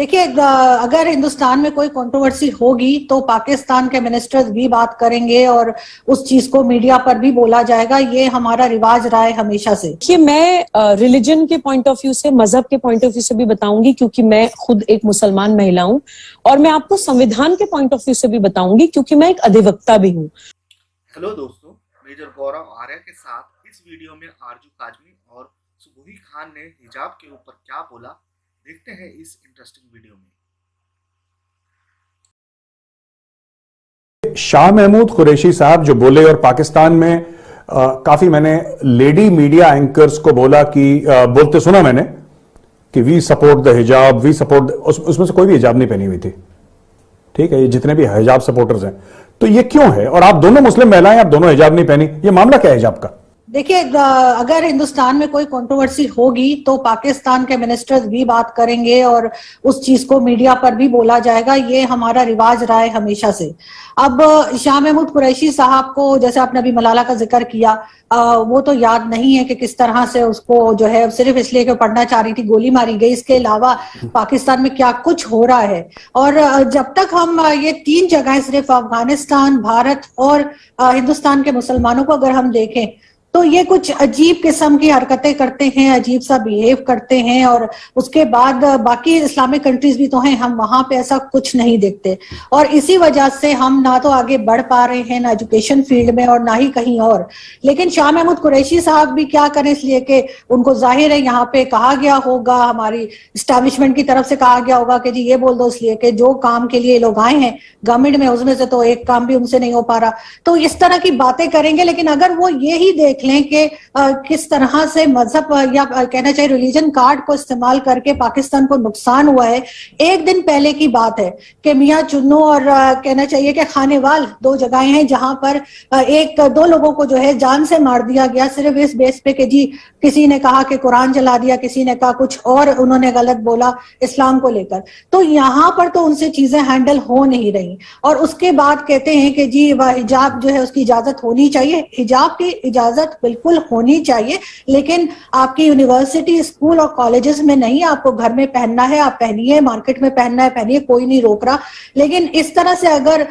देखिए, अगर हिंदुस्तान में कोई कंट्रोवर्सी होगी तो पाकिस्तान के मिनिस्टर्स भी बात करेंगे और उस चीज को मीडिया पर भी बोला जाएगा। ये हमारा रिवाज रहा है हमेशा से। देखिए, मैं रिलीजन के पॉइंट ऑफ व्यू से, मजहब के पॉइंट ऑफ व्यू से भी बताऊंगी, क्योंकि मैं खुद एक मुसलमान महिला हूं, और मैं आपको संविधान के पॉइंट ऑफ व्यू से भी बताऊंगी, क्योंकि मैं एक अधिवक्ता भी हूं। हेलो दोस्तों, मेजर गौरव आर्या के साथ इस वीडियो में आरजू काजमी और सुबोही खान ने हिजाब के ऊपर क्या बोला, देखते हैं इस इंटरेस्टिंग वीडियो में। शाह महमूद कुरैशी साहब जो बोले, और पाकिस्तान में काफी मैंने लेडी मीडिया एंकर्स को बोला कि बोलते सुना मैंने कि वी सपोर्ट द हिजाब, वी सपोर्ट, उसमें से कोई भी हिजाब नहीं पहनी हुई थी। ठीक है, ये जितने भी हिजाब सपोर्टर्स हैं, तो ये क्यों है? और आप दोनों मुस्लिम महिलाएं, आप दोनों हिजाब नहीं पहनी, ये मामला क्या है हिजाब का? देखिए, अगर हिंदुस्तान में कोई कंट्रोवर्सी होगी तो पाकिस्तान के मिनिस्टर्स भी बात करेंगे और उस चीज को मीडिया पर भी बोला जाएगा। ये हमारा रिवाज रहा है हमेशा से। अब शाह महमूद कुरैशी साहब को, जैसे आपने अभी मलाला का जिक्र किया, वो तो याद नहीं है कि किस तरह से उसको जो है सिर्फ इसलिए कि पढ़ना चाह रही थी गोली मारी गई। इसके अलावा पाकिस्तान में क्या कुछ हो रहा है। और जब तक हम ये तीन जगहें, सिर्फ अफगानिस्तान, भारत और हिंदुस्तान के मुसलमानों को अगर हम देखें, तो ये कुछ अजीब किस्म की हरकतें करते हैं, अजीब सा बिहेव करते हैं। और उसके बाद बाकी इस्लामिक कंट्रीज भी तो हैं, हम वहां पे ऐसा कुछ नहीं देखते। और इसी वजह से हम ना तो आगे बढ़ पा रहे हैं, ना एजुकेशन फील्ड में और ना ही कहीं और। लेकिन शाह महमूद कुरैशी साहब भी क्या करें, इसलिए कि उनको जाहिर है यहाँ पे कहा गया होगा, हमारी इस्टेब्लिशमेंट की तरफ से कहा गया होगा कि जी ये बोल दो, इसलिए कि जो काम के लिए लोग आए हैं गवर्नमेंट में, उसमें से तो एक काम भी उनसे नहीं हो पा रहा, तो इस तरह की बातें करेंगे। लेकिन अगर वो ये ही देख लें कि किस तरह से मजहब या कहना चाहिए रिलीजन कार्ड को इस्तेमाल करके पाकिस्तान को नुकसान हुआ है। एक दिन पहले की बात है कि मियां चुन्नू और कहना चाहिए कि खानेवाल, दो जगहें हैं जहां पर दो लोगों को जो है जान से मार दिया गया, सिर्फ इस बेस पे कि जी किसी ने कहा कि कुरान जला दिया, किसी ने कहा कुछ और उन्होंने गलत बोला इस्लाम को लेकर। तो यहाँ पर तो उनसे चीजें हैंडल हो नहीं रही। और उसके बाद कहते हैं कि जी वह हिजाब जो है उसकी इजाजत होनी चाहिए। हिजाब की इजाजत बिल्कुल होनी चाहिए, लेकिन आपकी यूनिवर्सिटी, स्कूल और कॉलेजेस में नहीं। आपको घर में पहनना है आप पहनिए, मार्केट में पहनना है पहनिए, कोई नहीं रोक रहा। लेकिन इस तरह से अगर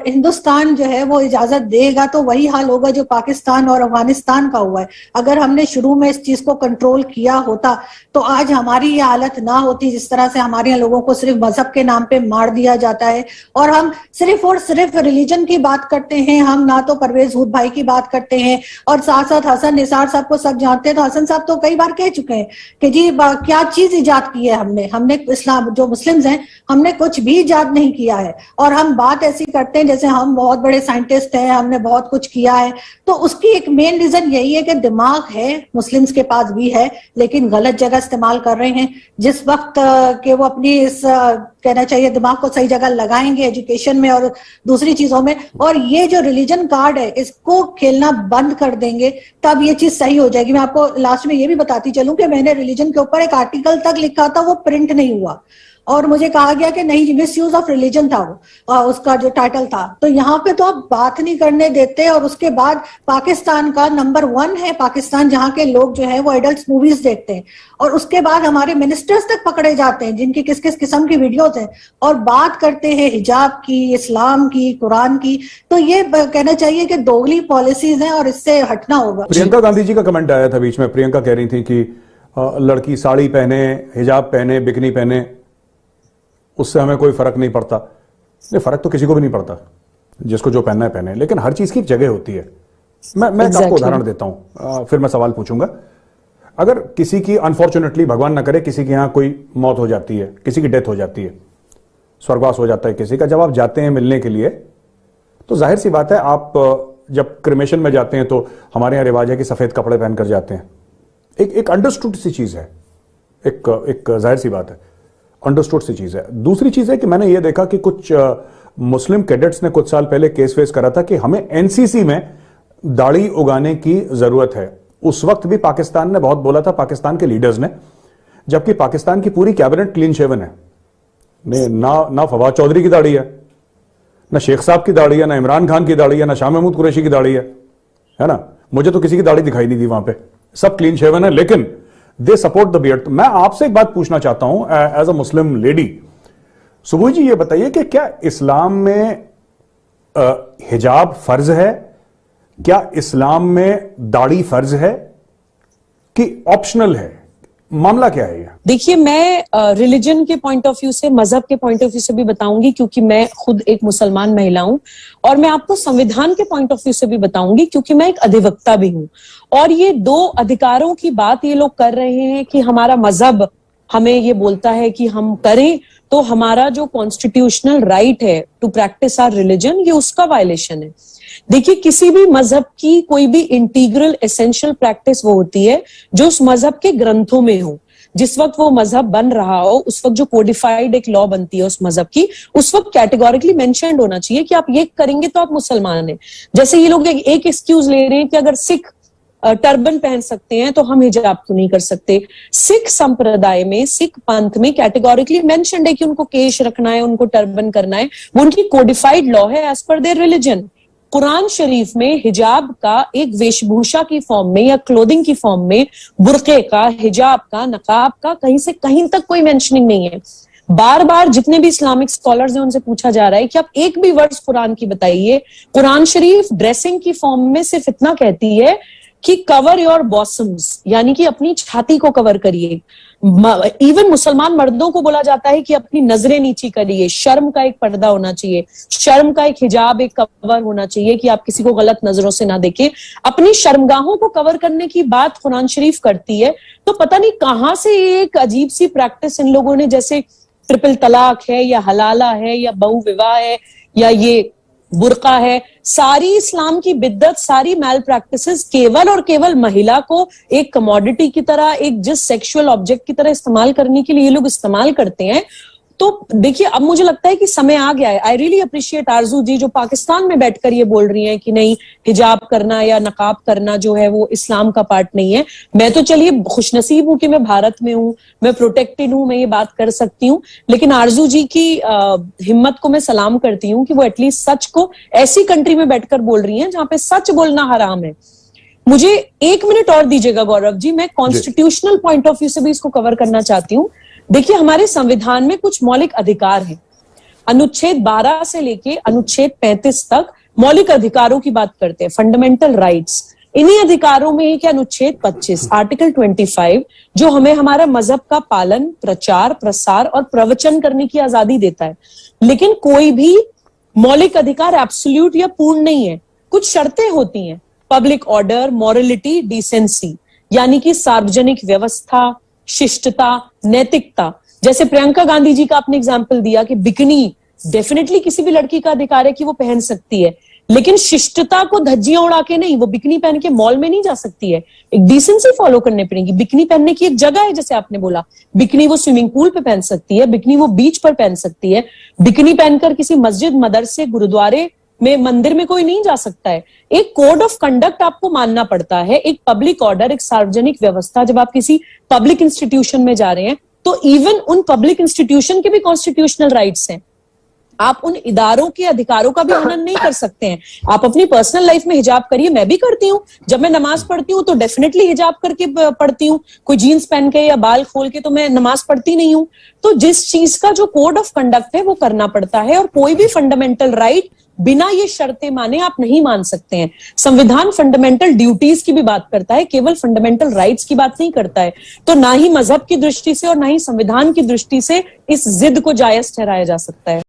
हिंदुस्तान जो है वो इजाजत देगा तो वही हाल होगा जो पाकिस्तान और अफगानिस्तान का हुआ है। अगर हमने शुरू में इस चीज को कंट्रोल किया होता तो आज हमारी ये हालत ना होती, जिस तरह से हमारे यहाँ लोगों को सिर्फ मजहब के नाम पे मार दिया जाता है। और हम सिर्फ और सिर्फ रिलीजन की बात करते हैं, हम ना तो परवेज हुद भाई की बात करते हैं, और साथ साथ हसन निसार साहब को सब जानते हैं। तो हसन साहब तो कई बार कह चुके हैं कि जी क्या चीज इजाद की है हमने इस्लाम, जो मुस्लिम्स हैं, हमने कुछ भी इजाद नहीं किया है। और हम बात ऐसी करते हैं जैसे हम बहुत बड़े साइंटिस्ट हैं, हमने बहुत कुछ किया है। तो उसकी एक मेन रीजन यही है कि दिमाग है, मुस्लिम्स के पास भी है, लेकिन गलत जगह इस्तेमाल कर रहे हैं। जिस वक्त के वो अपनी इस कहना चाहिए दिमाग को सही जगह लगाएंगे, एजुकेशन में और दूसरी चीजों में, और ये जो रिलीजन कार्ड है इसको खेलना बंद कर देंगे, तब ये चीज सही हो जाएगी। मैं आपको लास्ट में ये भी बताती चलूं कि मैंने रिलीजन के ऊपर एक आर्टिकल तक लिखा था, वो प्रिंट नहीं हुआ, और मुझे कहा गया कि नहीं, मिस यूज ऑफ रिलीजन था वो, उसका जो टाइटल था। तो यहाँ पे तो आप बात नहीं करने देते। और उसके बाद पाकिस्तान का नंबर 1 है, पाकिस्तान जहाँ के लोग जो है वो एडल्ट मूवीज देखते हैं, और उसके बाद हमारे मिनिस्टर्स तक पकड़े जाते हैं जिनकी किस किस किस्म की वीडियोज हैं, और बात करते हैं हिजाब की, इस्लाम की, कुरान की। तो ये कहना चाहिए कि दोगली पॉलिसीज हैं और इससे हटना होगा। प्रियंका गांधी जी का कमेंट आया था बीच में। प्रियंका कह रही थी कि लड़की साड़ी पहने, हिजाब पहने, बिकनी पहने, उससे हमें कोई फर्क नहीं पड़ता। नहीं, फर्क तो किसी को भी नहीं पड़ता, जिसको जो पहनना है पहने, लेकिन हर चीज की एक जगह होती है। मैं आपको उदाहरण देता हूं, फिर मैं सवाल पूछूंगा। अगर किसी की अनफॉर्चुनेटली, भगवान ना करे, किसी के यहां कोई मौत हो जाती है, किसी की डेथ हो जाती है, स्वर्गवास हो जाता है किसी का, जब आप जाते हैं मिलने के लिए, तो जाहिर सी बात है आप जब क्रिमेशन में जाते हैं तो हमारे यहां रिवाज है कि सफेद कपड़े पहनकर जाते हैं। एक अंडरस्टूड सी चीज है, एक जाहिर सी बात है, अंडरस्टूड सी चीज है। दूसरी चीज है कि मैंने यह देखा कि कुछ मुस्लिम कैडेट्स ने कुछ साल पहले केस फेस करा था कि हमें एनसीसी में दाढ़ी उगाने की जरूरत है। उस वक्त भी पाकिस्तान ने बहुत बोला था, पाकिस्तान के लीडर्स ने, जबकि पाकिस्तान की पूरी कैबिनेट क्लीन शेवन है। ना फवाद चौधरी की दाढ़ी है, ना शेख साहब की दाढ़ी है, ना इमरान खान की दाढ़ी है, ना शाह महमूद कुरैशी की दाढ़ी है ना। मुझे तो किसी की दाढ़ी दिखाई नहीं दी वहां पे, सब क्लीन शेवन है। लेकिन दे सपोर्ट द बियर्ड। मैं आपसे एक बात पूछना चाहता हूं एज अ मुस्लिम लेडी, सुबोई जी ये बताइए कि क्या इस्लाम में हिजाब फर्ज है, क्या इस्लाम में दाढ़ी फर्ज है कि ऑप्शनल है, मामला क्या है ये? देखिए, मैं रिलीजन के पॉइंट ऑफ व्यू से, मजहब के पॉइंट ऑफ व्यू से भी बताऊंगी क्योंकि मैं खुद एक मुसलमान महिला हूं, और मैं आपको संविधान के पॉइंट ऑफ व्यू से भी बताऊंगी क्योंकि मैं एक अधिवक्ता भी हूं। और ये दो अधिकारों की बात ये लोग कर रहे हैं कि हमारा मजहब हमें ये बोलता है कि हम करें, तो हमारा जो कॉन्स्टिट्यूशनल राइट है टू प्रैक्टिस आवर रिलीजन, ये उसका वायलेशन है। देखिए, किसी भी मजहब की कोई भी इंटीग्रल एसेंशियल प्रैक्टिस वो होती है जो उस मजहब के ग्रंथों में हो। जिस वक्त वो मजहब बन रहा हो, उस वक्त जो कोडिफाइड एक लॉ बनती है उस मजहब की, उस वक्त कैटेगोरिकली मेंशन्ड होना चाहिए कि आप ये करेंगे तो आप मुसलमान हैं। जैसे ये लोग एक एक्सक्यूज ले रहे हैं कि अगर सिख टर्बन पहन सकते हैं तो हम हिजाब क्यों नहीं कर सकते। सिख संप्रदाय में, सिख पंथ में कैटेगोरिकली मेंशन्ड है कि उनको केश रखना है, उनको टर्बन करना है, वो उनकी कोडिफाइड लॉ है as per their religion. Quran Sharif में हिजाब का एक वेशभूषा की फॉर्म में या क्लोथिंग की फॉर्म में बुर्के का, हिजाब का, नकाब का कहीं से कहीं तक कोई मेंशनिंग नहीं है। बार बार जितने भी इस्लामिक स्कॉलर्स हैं उनसे पूछा जा रहा है कि आप एक भी वर्ड्स कुरान की बताइए। कुरान शरीफ ड्रेसिंग की फॉर्म में सिर्फ इतना कहती है कि कवर योर बॉसम्स, यानी कि अपनी छाती को कवर करिए। इवन मुसलमान मर्दों को बोला जाता है कि अपनी नजरें नीची करिए, शर्म का एक पर्दा होना चाहिए, शर्म का एक हिजाब, एक कवर होना चाहिए कि आप किसी को गलत नजरों से ना देखें। अपनी शर्मगाहों को कवर करने की बात कुरान शरीफ करती है। तो पता नहीं कहां से एक अजीब सी प्रैक्टिस इन लोगों ने, जैसे ट्रिपल तलाक है या हलाला है या बहु विवाह है या ये बुर्का है, सारी इस्लाम की बिद्दत, सारी मैल प्रैक्टिसेस केवल और केवल महिला को एक कमोडिटी की तरह, एक जिस सेक्सुअल ऑब्जेक्ट की तरह इस्तेमाल करने के लिए ये लोग इस्तेमाल करते हैं। तो देखिए, अब मुझे लगता है कि समय आ गया है। आई रियली अप्रिशिएट आरजू जी जो पाकिस्तान में बैठकर ये बोल रही हैं कि नहीं, हिजाब करना या नकाब करना जो है वो इस्लाम का पार्ट नहीं है। मैं तो चलिए खुशनसीब हूं कि मैं भारत में हूं, मैं प्रोटेक्टेड हूं, मैं ये बात कर सकती हूँ। लेकिन आरजू जी की हिम्मत को मैं सलाम करती हूँ कि वो एटलीस्ट सच को ऐसी कंट्री में बैठकर बोल रही हैं जहां पे सच बोलना हराम है। मुझे 1 मिनट और दीजिएगा गौरव जी, मैं कॉन्स्टिट्यूशनल पॉइंट ऑफ व्यू से भी इसको कवर करना चाहती हूँ। देखिए, हमारे संविधान में कुछ मौलिक अधिकार हैं। अनुच्छेद 12 से लेके अनुच्छेद 35 तक मौलिक अधिकारों की बात करते हैं, फंडामेंटल राइट्स। इन्हीं अधिकारों में एक अनुच्छेद 25, आर्टिकल 25, जो हमें हमारा मजहब का पालन, प्रचार, प्रसार और प्रवचन करने की आजादी देता है। लेकिन कोई भी मौलिक अधिकार एब्सोल्यूट या पूर्ण नहीं है, कुछ शर्तें होती हैं। पब्लिक ऑर्डर, मॉरलिटी, डिसेंसी, यानी कि सार्वजनिक व्यवस्था, शिष्टता, नैतिकता। जैसे प्रियंका गांधी जी का आपने एग्जाम्पल दिया कि बिकनी डेफिनेटली किसी भी लड़की का अधिकार है कि वो पहन सकती है, लेकिन शिष्टता को धज्जियां उड़ा के नहीं, वो बिकनी पहन के मॉल में नहीं जा सकती है। एक डिसेंसी फॉलो करनी पड़ेगी। बिकनी पहनने की एक जगह है, जैसे आपने बोला, बिकनी वो स्विमिंग पूल पे पहन सकती है, बिकनी वो बीच पर पहन सकती है, बिकनी पहनकर किसी मस्जिद, मदरसे, गुरुद्वारे में, मंदिर में कोई नहीं जा सकता है। एक कोड ऑफ कंडक्ट आपको मानना पड़ता है, एक पब्लिक ऑर्डर, एक सार्वजनिक व्यवस्था। जब आप किसी पब्लिक इंस्टीट्यूशन में जा रहे हैं तो इवन उन पब्लिक इंस्टीट्यूशन के भी कॉन्स्टिट्यूशनल राइट्स हैं। आप उन इदारों के अधिकारों का भी हनन नहीं कर सकते हैं। आप अपनी पर्सनल लाइफ में हिजाब करिए, मैं भी करती हूँ। जब मैं नमाज पढ़ती हूँ तो डेफिनेटली हिजाब करके पढ़ती हूँ, कोई जीन्स पहन के या बाल खोल के तो मैं नमाज पढ़ती नहीं हूँ। तो जिस चीज का जो कोड ऑफ कंडक्ट है वो करना पड़ता है, और कोई भी फंडामेंटल राइट बिना ये शर्तें माने आप नहीं मान सकते हैं। संविधान फंडामेंटल ड्यूटीज की भी बात करता है, केवल फंडामेंटल राइट्स की बात नहीं करता है। तो ना ही मजहब की दृष्टि से और ना ही संविधान की दृष्टि से इस जिद को जायज ठहराया जा सकता है।